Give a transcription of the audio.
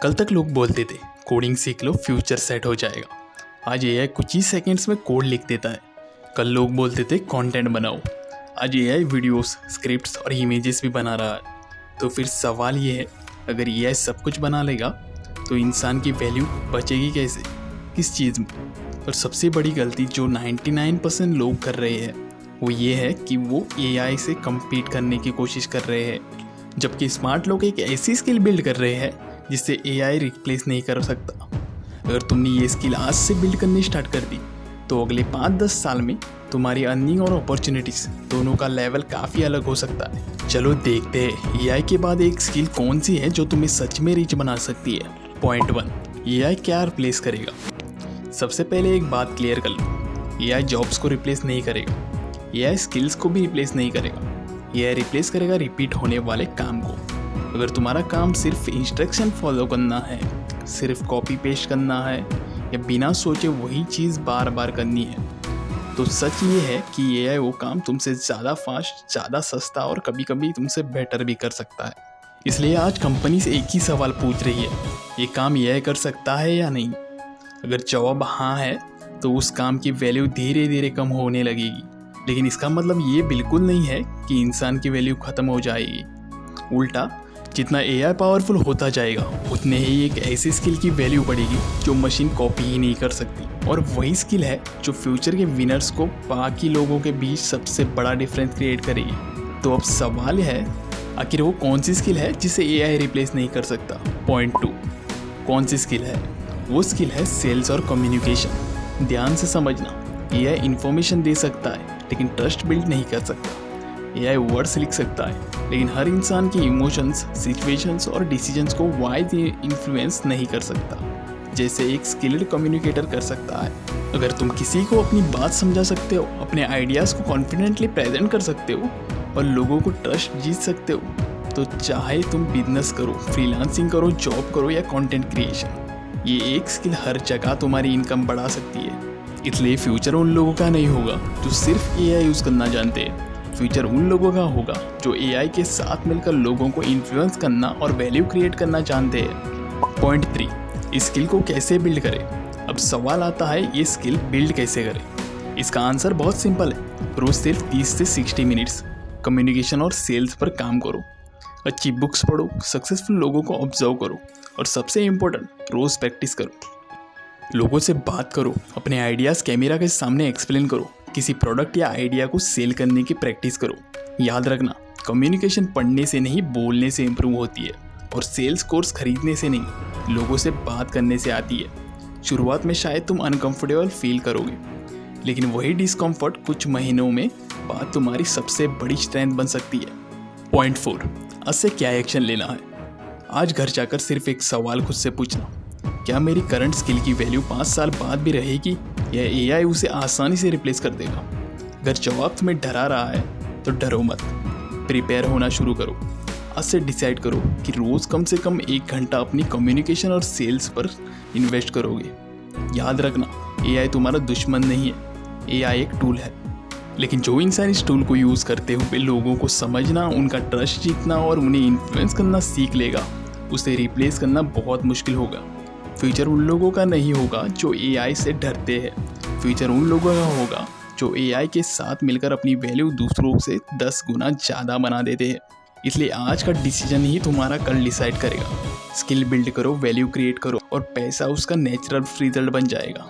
कल तक लोग बोलते थे कोडिंग सीख लो फ्यूचर सेट हो जाएगा। आज एआई कुछ ही सेकंड्स में कोड लिख देता है। कल लोग बोलते थे कंटेंट बनाओ, आज एआई वीडियोस, स्क्रिप्ट्स और इमेजेस भी बना रहा है। तो फिर सवाल ये है, अगर एआई सब कुछ बना लेगा तो इंसान की वैल्यू बचेगी कैसे, किस चीज़ में? और सबसे बड़ी गलती जो 99% लोग कर रहे हैं वो ये है कि वो एआई से compete करने की कोशिश कर रहे हैं, जबकि स्मार्ट लोग एक ऐसी स्किल बिल्ड कर रहे हैं जिससे एआई रिप्लेस नहीं कर सकता। अगर तुमने ये स्किल आज से बिल्ड करनी स्टार्ट कर दी तो अगले 5-10 साल में तुम्हारी अर्निंग और अपॉर्चुनिटीज दोनों का लेवल काफ़ी अलग हो सकता है। चलो देखते हैं एआई के बाद एक स्किल कौन सी है जो तुम्हें सच में रिच बना सकती है। पॉइंट 1, एआई क्या रिप्लेस करेगा। सबसे पहले एक बात क्लियर कर लो, एआई जॉब्स को रिप्लेस नहीं करेगा, एआई स्किल्स को भी रिप्लेस नहीं करेगा। एआई रिप्लेस करेगा रिपीट होने वाले काम को। अगर तुम्हारा काम सिर्फ इंस्ट्रक्शन फॉलो करना है, सिर्फ कॉपी पेस्ट करना है या बिना सोचे वही चीज़ बार बार करनी है, तो सच ये है कि एआई वो काम तुमसे ज़्यादा फास्ट, ज़्यादा सस्ता और कभी कभी तुमसे बेटर भी कर सकता है। इसलिए आज कंपनी से एक ही सवाल पूछ रही है, ये काम एआई कर सकता है या नहीं। अगर जवाब हाँ है तो उस काम की वैल्यू धीरे धीरे कम होने लगेगी, लेकिन इसका मतलब ये बिल्कुल नहीं है कि इंसान की वैल्यू ख़त्म हो जाएगी। उल्टा, जितना एआई पावरफुल होता जाएगा उतने ही एक ऐसी स्किल की वैल्यू बढ़ेगी जो मशीन कॉपी ही नहीं कर सकती, और वही स्किल है जो फ्यूचर के विनर्स को बाकी लोगों के बीच सबसे बड़ा डिफरेंस क्रिएट करेगी। तो अब सवाल है, आखिर वो कौन सी स्किल है जिसे एआई रिप्लेस नहीं कर सकता। पॉइंट 2, कौन सी स्किल है? वो स्किल है सेल्स और कम्युनिकेशन। ध्यान से समझना, एआई इन्फॉर्मेशन दे सकता है लेकिन ट्रस्ट बिल्ड नहीं कर सकता। एआई वर्ड्स लिख सकता है लेकिन हर इंसान के इमोशंस, सिचुएशंस और डिसीजंस को वाइड इन्फ्लुएंस नहीं कर सकता, जैसे एक स्किल्ड कम्युनिकेटर कर सकता है। अगर तुम किसी को अपनी बात समझा सकते हो, अपने आइडियाज़ को कॉन्फिडेंटली प्रेजेंट कर सकते हो और लोगों को ट्रस्ट जीत सकते हो, तो चाहे तुम बिजनेस करो, फ्रीलांसिंग करो, जॉब करो या कंटेंट क्रिएशन, ये एक स्किल हर जगह तुम्हारी इनकम बढ़ा सकती है। इसलिए फ्यूचर उन लोगों का नहीं होगा जो सिर्फ एआई यूज़ करना जानते हैं, फ्यूचर उन लोगों का होगा जो एआई के साथ मिलकर लोगों को इन्फ्लुएंस करना और वैल्यू क्रिएट करना जानते हैं। पॉइंट 3, इस स्किल को कैसे बिल्ड करें। अब सवाल आता है, ये स्किल बिल्ड कैसे करें। इसका आंसर बहुत सिंपल है, रोज़ सिर्फ 30 से 60 मिनट्स कम्युनिकेशन और सेल्स पर काम करो, अच्छी बुक्स पढ़ो, सक्सेसफुल लोगों को ऑब्जर्व करो और सबसे इम्पोर्टेंट, रोज़ प्रैक्टिस करो। लोगों से बात करो, अपने आइडियाज़ कैमरा के सामने एक्सप्लेन करो, किसी प्रोडक्ट या आइडिया को सेल करने की प्रैक्टिस करो। याद रखना, कम्युनिकेशन पढ़ने से नहीं बोलने से इम्प्रूव होती है, और सेल्स कोर्स खरीदने से नहीं लोगों से बात करने से आती है। शुरुआत में शायद तुम अनकंफर्टेबल फील करोगे, लेकिन वही डिस्कम्फर्ट कुछ महीनों में बाद तुम्हारी सबसे बड़ी स्ट्रेंथ बन सकती है। पॉइंट 4, आज से क्या एक्शन लेना है। आज घर जाकर सिर्फ एक सवाल खुद से पूछना, क्या मेरी करंट स्किल की वैल्यू 5 साल बाद भी रहेगी या एआई उसे आसानी से रिप्लेस कर देगा? अगर जवाब तुम्हें डरा रहा है तो डरो मत, प्रिपेयर होना शुरू करो। आज से डिसाइड करो कि रोज़ कम से कम 1 घंटा अपनी कम्युनिकेशन और सेल्स पर इन्वेस्ट करोगे। याद रखना, एआई तुम्हारा दुश्मन नहीं है, एआई एक टूल है, लेकिन जो इंसान इस टूल को यूज़ करते हुए लोगों को समझना, उनका ट्रस्ट जीतना और उन्हें इन्फ्लुएंस करना सीख लेगा, उसे रिप्लेस करना बहुत मुश्किल होगा। फ्यूचर उन लोगों का नहीं होगा जो एआई से डरते हैं, फ्यूचर उन लोगों का होगा जो एआई के साथ मिलकर अपनी वैल्यू दूसरों से 10 गुना ज़्यादा बना देते हैं। इसलिए आज का डिसीजन ही तुम्हारा कल डिसाइड करेगा। स्किल बिल्ड करो, वैल्यू क्रिएट करो और पैसा उसका नेचुरल रिजल्ट बन जाएगा।